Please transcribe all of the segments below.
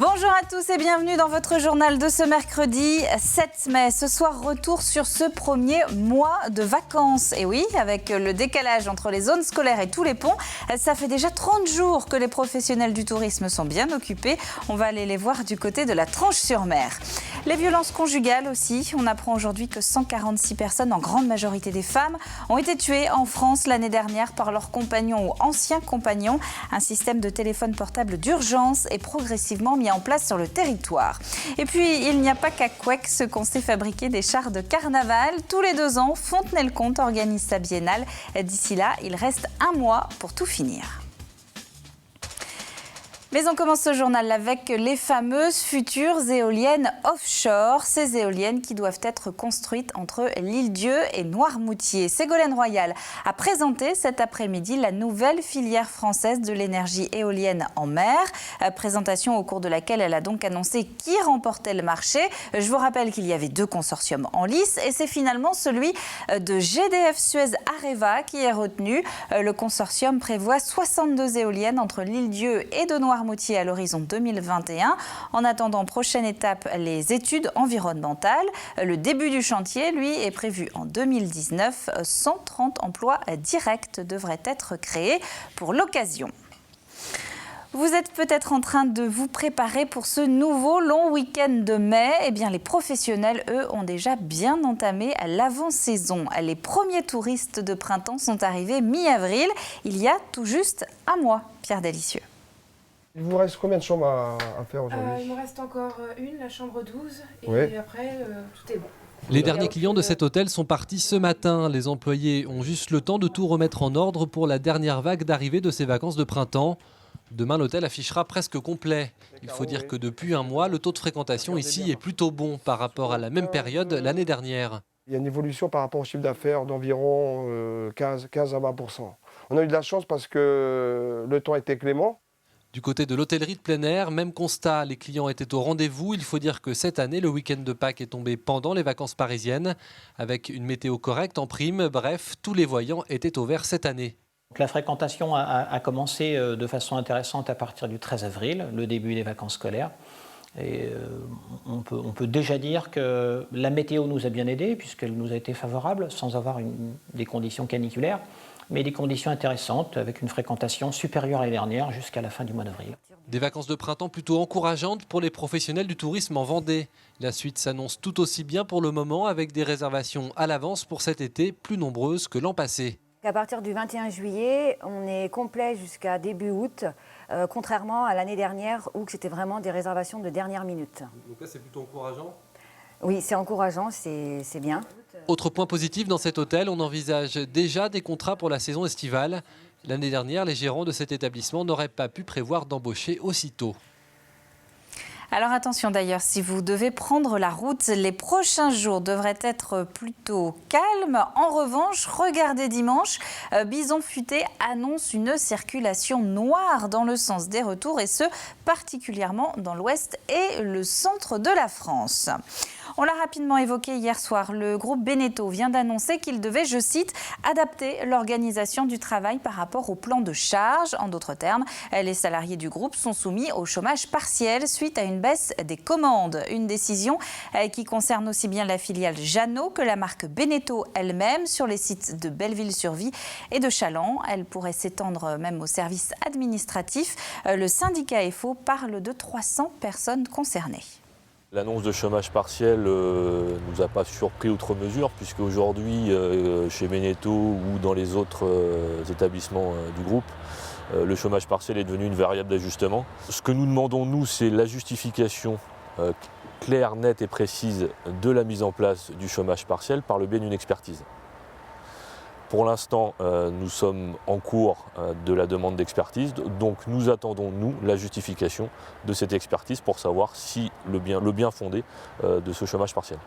Bonjour à tous et bienvenue dans votre journal de ce mercredi 7 mai. Ce soir, retour sur ce premier mois de vacances. Et oui, avec le décalage entre les zones scolaires et tous les ponts, ça fait déjà 30 jours que les professionnels du tourisme sont bien occupés. On va aller les voir du côté de la Tranche-sur-Mer. Les violences conjugales aussi. On apprend aujourd'hui que 146 personnes, en grande majorité des femmes, ont été tuées en France l'année dernière par leurs compagnons ou anciens compagnons. Un système de téléphone portable d'urgence est progressivement mis en place sur le territoire. Et puis, il n'y a pas qu'à Couëc qu'on sait fabriquer des chars de carnaval. Tous les 2 ans, Fontenay-le-Comte organise sa biennale. D'ici là, il reste 1 mois pour tout finir. Mais on commence ce journal avec les fameuses futures éoliennes offshore. Ces éoliennes qui doivent être construites entre l'Île-Dieu et Noirmoutier. Ségolène Royal a présenté cet après-midi la nouvelle filière française de l'énergie éolienne en mer. Présentation au cours de laquelle elle a donc annoncé qui remportait le marché. Je vous rappelle qu'il y avait 2 consortiums en lice et c'est finalement celui de GDF Suez Areva qui est retenu. Le consortium prévoit 62 éoliennes entre l'Île-Dieu et de Noirmoutier à l'horizon 2021. En attendant, prochaine étape, les études environnementales. Le début du chantier, lui, est prévu en 2019. 130 emplois directs devraient être créés pour l'occasion. Vous êtes peut-être en train de vous préparer pour ce nouveau long week-end de mai. Eh bien, les professionnels, eux, ont déjà bien entamé l'avant-saison. Les premiers touristes de printemps sont arrivés mi-avril, il y a tout juste 1 mois. Pierre Delicieux. Il vous reste combien de chambres à faire aujourd'hui? Il me reste encore une, la chambre 12, et oui. après, tout est bon. Les derniers clients de cet hôtel sont partis ce matin. Les employés ont juste le temps de tout remettre en ordre pour la dernière vague d'arrivée de ces vacances de printemps. Demain, l'hôtel affichera presque complet. Il faut dire que depuis 1 mois, le taux de fréquentation ici est plutôt bon par rapport à la même période l'année dernière. Il y a une évolution par rapport au chiffre d'affaires d'environ 15 à 20%. On a eu de la chance parce que le temps était clément. Du côté de l'hôtellerie de plein air, même constat, les clients étaient au rendez-vous. Il faut dire que cette année, le week-end de Pâques est tombé pendant les vacances parisiennes, avec une météo correcte en prime. Bref, tous les voyants étaient au vert cette année. La fréquentation a commencé de façon intéressante à partir du 13 avril, le début des vacances scolaires. Et on peut déjà dire que la météo nous a bien aidés, puisqu'elle nous a été favorable, sans avoir des conditions caniculaires, mais des conditions intéressantes, avec une fréquentation supérieure à l'année dernière jusqu'à la fin du mois d'avril. Des vacances de printemps plutôt encourageantes pour les professionnels du tourisme en Vendée. La suite s'annonce tout aussi bien pour le moment, avec des réservations à l'avance pour cet été plus nombreuses que l'an passé. À partir du 21 juillet, on est complet jusqu'à début août, contrairement à l'année dernière où c'était vraiment des réservations de dernière minute. Donc là, c'est plutôt encourageant ? Oui, c'est encourageant, c'est bien. Autre point positif dans cet hôtel, on envisage déjà des contrats pour la saison estivale. L'année dernière, les gérants de cet établissement n'auraient pas pu prévoir d'embaucher aussitôt. Alors attention d'ailleurs, si vous devez prendre la route, les prochains jours devraient être plutôt calmes. En revanche, regardez dimanche, Bison Futé annonce une circulation noire dans le sens des retours et ce, particulièrement dans l'ouest et le centre de la France. On l'a rapidement évoqué hier soir, le groupe Beneteau vient d'annoncer qu'il devait, je cite, adapter l'organisation du travail par rapport au plan de charge. En d'autres termes, les salariés du groupe sont soumis au chômage partiel suite à une baisse des commandes. Une décision qui concerne aussi bien la filiale Jeannot que la marque Beneteau elle-même sur les sites de Belleville-sur-Vie et de Chaland. Elle pourrait s'étendre même aux services administratifs. Le syndicat FO parle de 300 personnes concernées. L'annonce de chômage partiel ne nous a pas surpris outre mesure, puisque aujourd'hui, chez Beneteau ou dans les autres établissements du groupe, le chômage partiel est devenu une variable d'ajustement. Ce que nous demandons, nous, c'est la justification claire, nette et précise de la mise en place du chômage partiel par le biais d'une expertise. Pour l'instant, nous sommes en cours de la demande d'expertise, donc nous attendons, nous, la justification de cette expertise pour savoir si le bien fondé de ce chômage partiel.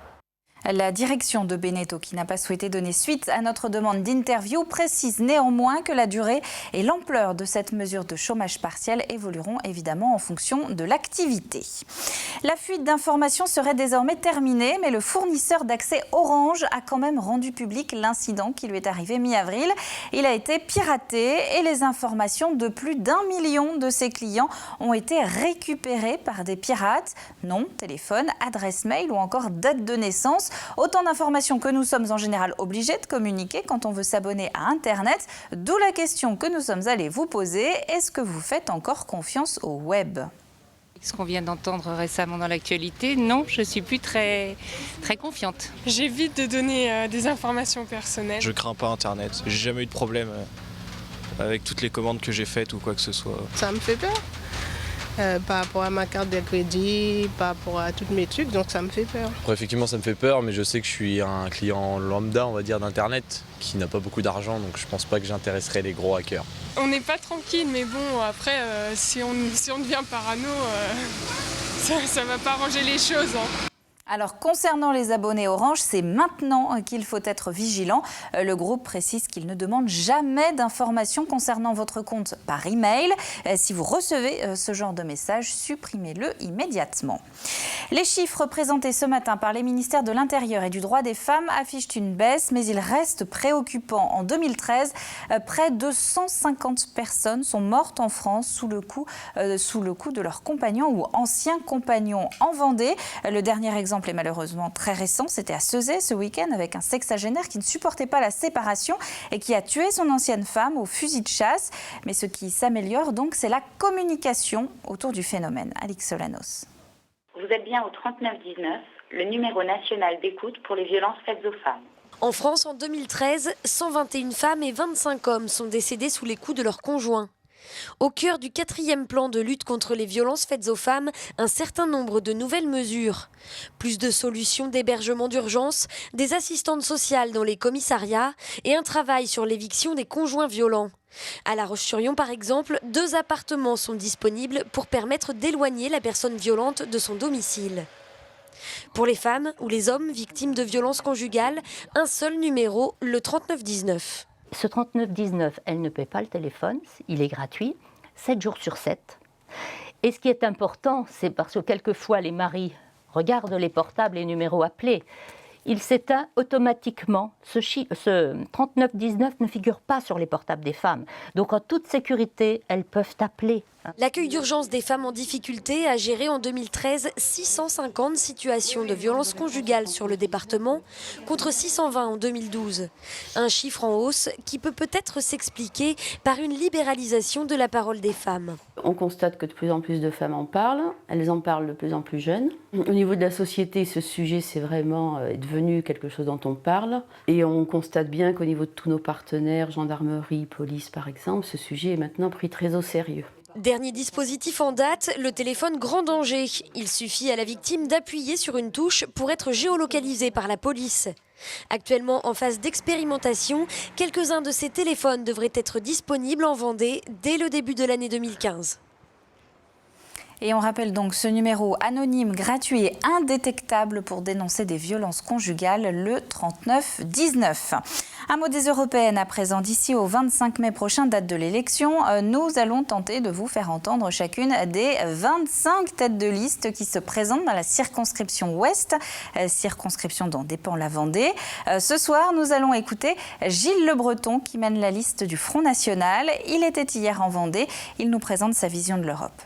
La direction de Beneteau, qui n'a pas souhaité donner suite à notre demande d'interview, précise néanmoins que la durée et l'ampleur de cette mesure de chômage partiel évolueront évidemment en fonction de l'activité. La fuite d'informations serait désormais terminée, mais le fournisseur d'accès Orange a quand même rendu public l'incident qui lui est arrivé mi-avril. Il a été piraté et les informations de plus d'1 million de ses clients ont été récupérées par des pirates. Nom, téléphone, adresse mail ou encore date de naissance. Autant d'informations que nous sommes en général obligés de communiquer quand on veut s'abonner à Internet. D'où la question que nous sommes allés vous poser. Est-ce que vous faites encore confiance au web ? Ce qu'on vient d'entendre récemment dans l'actualité, non, je ne suis plus très confiante. J'évite de donner des informations personnelles. Je crains pas Internet. J'ai jamais eu de problème avec toutes les commandes que j'ai faites ou quoi que ce soit. Ça me fait peur. Par rapport à ma carte de crédit, par rapport à tous mes trucs, donc ça me fait peur. Après, effectivement, ça me fait peur, mais je sais que je suis un client lambda, on va dire, d'Internet, qui n'a pas beaucoup d'argent, donc je pense pas que j'intéresserai les gros hackers. On n'est pas tranquille, mais bon, après, si on devient parano, ça va pas arranger les choses. Alors, concernant les abonnés Orange, c'est maintenant qu'il faut être vigilant. Le groupe précise qu'il ne demande jamais d'informations concernant votre compte par email. Si vous recevez ce genre de message, supprimez-le immédiatement. Les chiffres présentés ce matin par les ministères de l'Intérieur et du Droit des femmes affichent une baisse, mais ils restent préoccupants. En 2013, près de 150 personnes sont mortes en France sous le coup de leurs compagnons ou anciens compagnons en Vendée. Le dernier exemple est malheureusement très récent. C'était à Ceuzé ce week-end avec un sexagénaire qui ne supportait pas la séparation et qui a tué son ancienne femme au fusil de chasse. Mais ce qui s'améliore donc, c'est la communication autour du phénomène. Alix Solanos. Vous êtes bien au 3919, le numéro national d'écoute pour les violences faites aux femmes. En France, en 2013, 121 femmes et 25 hommes sont décédés sous les coups de leurs conjoints. Au cœur du 4e plan de lutte contre les violences faites aux femmes, un certain nombre de nouvelles mesures. Plus de solutions d'hébergement d'urgence, des assistantes sociales dans les commissariats et un travail sur l'éviction des conjoints violents. À La Roche-sur-Yon, par exemple, 2 appartements sont disponibles pour permettre d'éloigner la personne violente de son domicile. Pour les femmes ou les hommes victimes de violences conjugales, un seul numéro, le 3919. Ce 3919, elle ne paie pas le téléphone, il est gratuit, 7 jours sur 7. Et ce qui est important, c'est parce que quelquefois les maris regardent les portables et numéros appelés. Il s'éteint automatiquement. Ce 3919 ne figure pas sur les portables des femmes. Donc en toute sécurité, elles peuvent appeler. L'accueil d'urgence des femmes en difficulté a géré en 2013 650 situations de violence conjugale sur le département, contre 620 en 2012. Un chiffre en hausse qui peut peut-être s'expliquer par une libéralisation de la parole des femmes. On constate que de plus en plus de femmes en parlent, elles en parlent de plus en plus jeunes. Au niveau de la société, ce sujet, c'est vraiment devenu quelque chose dont on parle. Et on constate bien qu'au niveau de tous nos partenaires, gendarmerie, police par exemple, ce sujet est maintenant pris très au sérieux. Dernier dispositif en date, le téléphone grand danger. Il suffit à la victime d'appuyer sur une touche pour être géolocalisée par la police. Actuellement en phase d'expérimentation, quelques-uns de ces téléphones devraient être disponibles en Vendée dès le début de l'année 2015. Et on rappelle donc ce numéro anonyme, gratuit et indétectable pour dénoncer des violences conjugales, le 3919. Un mot des européennes à présent. D'ici au 25 mai prochain, date de l'élection, nous allons tenter de vous faire entendre chacune des 25 têtes de liste qui se présentent dans la circonscription Ouest, circonscription dont dépend la Vendée. Ce soir, nous allons écouter Gilles Le Breton qui mène la liste du Front National. Il était hier en Vendée. Il nous présente sa vision de l'Europe.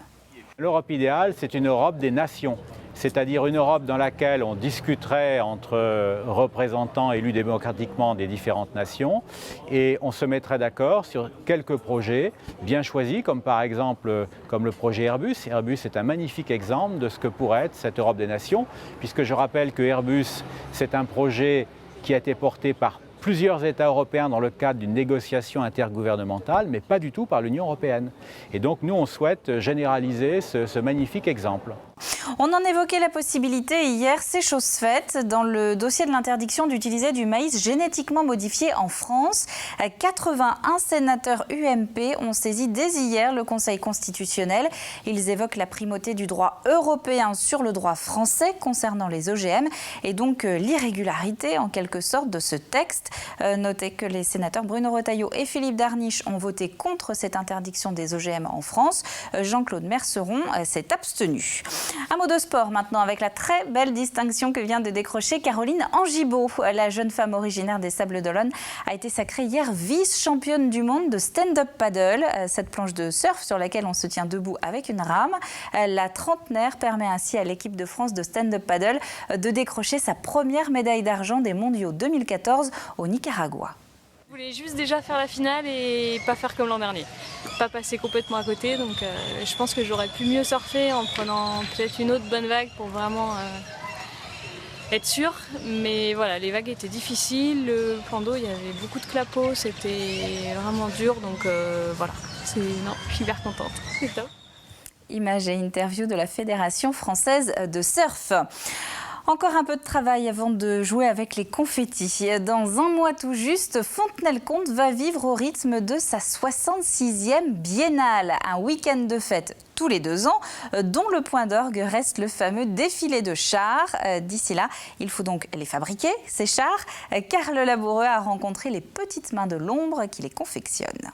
L'Europe idéale, c'est une Europe des nations, c'est-à-dire une Europe dans laquelle on discuterait entre représentants élus démocratiquement des différentes nations et on se mettrait d'accord sur quelques projets bien choisis, comme par exemple comme le projet Airbus. Airbus est un magnifique exemple de ce que pourrait être cette Europe des nations, puisque je rappelle que Airbus, c'est un projet qui a été porté par plusieurs États européens dans le cadre d'une négociation intergouvernementale, mais pas du tout par l'Union européenne. Et donc nous, on souhaite généraliser ce magnifique exemple. On en évoquait la possibilité hier, c'est chose faite. Dans le dossier de l'interdiction d'utiliser du maïs génétiquement modifié en France, 81 sénateurs UMP ont saisi dès hier le Conseil constitutionnel. Ils évoquent la primauté du droit européen sur le droit français concernant les OGM et donc l'irrégularité en quelque sorte de ce texte. Notez que les sénateurs Bruno Retailleau et Philippe Darniche ont voté contre cette interdiction des OGM en France. Jean-Claude Merceron s'est abstenu. Un mot de sport maintenant avec la très belle distinction que vient de décrocher Caroline Angibault. La jeune femme originaire des Sables-d'Olonne a été sacrée hier vice-championne du monde de stand-up paddle. Cette planche de surf sur laquelle on se tient debout avec une rame. La trentenaire permet ainsi à l'équipe de France de stand-up paddle de décrocher sa première médaille d'argent des mondiaux 2014 au Nicaragua. Je voulais juste déjà faire la finale et pas faire comme l'an dernier. Pas passer complètement à côté, donc je pense que j'aurais pu mieux surfer en prenant peut-être une autre bonne vague pour vraiment être sûre. Mais voilà, les vagues étaient difficiles, le plan d'eau, il y avait beaucoup de clapots, c'était vraiment dur, donc voilà. Non, je suis hyper contente, c'est top. Image et interview de la Fédération française de surf. Encore un peu de travail avant de jouer avec les confettis. Dans un mois tout juste, Fontenay-le-Comte va vivre au rythme de sa 66e biennale. Un week-end de fête tous les 2 ans, dont le point d'orgue reste le fameux défilé de chars. D'ici là, il faut donc les fabriquer, ces chars, car le laboureux a rencontré les petites mains de l'ombre qui les confectionnent.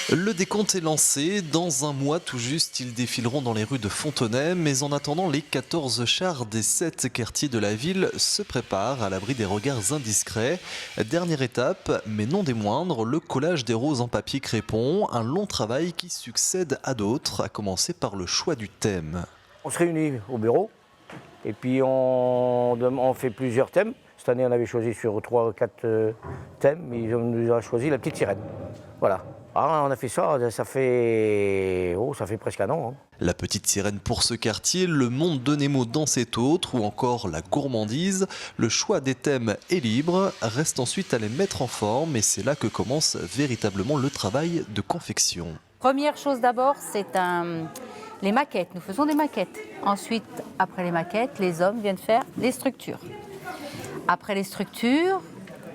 Le décompte est lancé. Dans un mois tout juste, ils défileront dans les rues de Fontenay. Mais en attendant, les 14 chars des 7 quartiers de la ville se préparent à l'abri des regards indiscrets. Dernière étape, mais non des moindres, le collage des roses en papier crépon. Un long travail qui succède à d'autres, à commencer par le choix du thème. On se réunit au bureau et puis on fait plusieurs thèmes. Cette année, on avait choisi sur 3 ou 4 thèmes. Ils nous ont choisi la petite sirène. Voilà. Alors, on a fait ça, ça fait presque un an. La petite sirène pour ce quartier, le monde de Nemo dans cet autre, ou encore la gourmandise. Le choix des thèmes est libre, reste ensuite à les mettre en forme et c'est là que commence véritablement le travail de confection. Première chose d'abord, c'est les maquettes. Nous faisons des maquettes. Ensuite, après les maquettes, les hommes viennent faire les structures. Après les structures,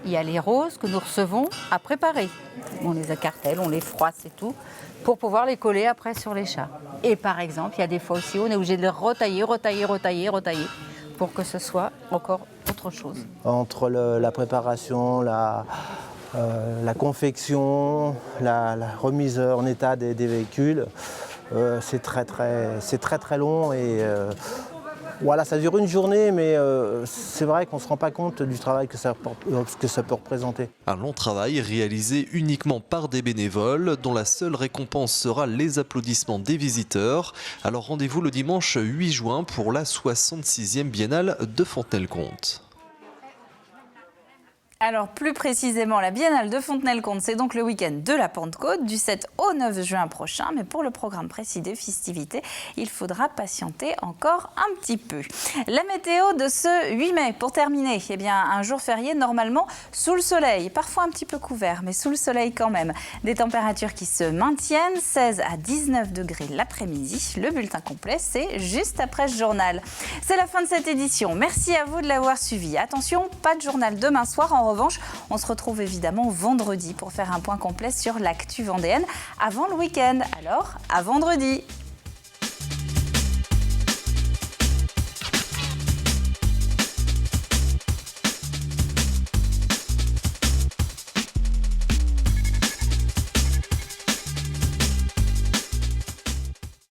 il y a les roses que nous recevons à préparer. On les écartèle, on les froisse et tout, pour pouvoir les coller après sur les chars. Et par exemple, il y a des fois aussi où on est obligé de les retailler, pour que ce soit encore autre chose. Entre la préparation, la confection, la remise en état des véhicules, c'est très long et voilà, ça dure une journée, mais c'est vrai qu'on ne se rend pas compte du travail que ça peut représenter. Un long travail réalisé uniquement par des bénévoles, dont la seule récompense sera les applaudissements des visiteurs. Alors rendez-vous le dimanche 8 juin pour la 66e biennale de Fontenay-le-Comte. Alors plus précisément, la Biennale de Fontenay-le-Comte, c'est donc le week-end de la Pentecôte, du 7 au 9 juin prochain. Mais pour le programme précis des festivités, il faudra patienter encore un petit peu. La météo de ce 8 mai, pour terminer, eh bien, un jour férié normalement sous le soleil, parfois un petit peu couvert, mais sous le soleil quand même. Des températures qui se maintiennent, 16 à 19 degrés l'après-midi. Le bulletin complet, c'est juste après ce journal. C'est la fin de cette édition. Merci à vous de l'avoir suivi. Attention, pas de journal demain soir. En revanche, on se retrouve évidemment vendredi pour faire un point complet sur l'actu vendéenne avant le week-end. Alors, à vendredi!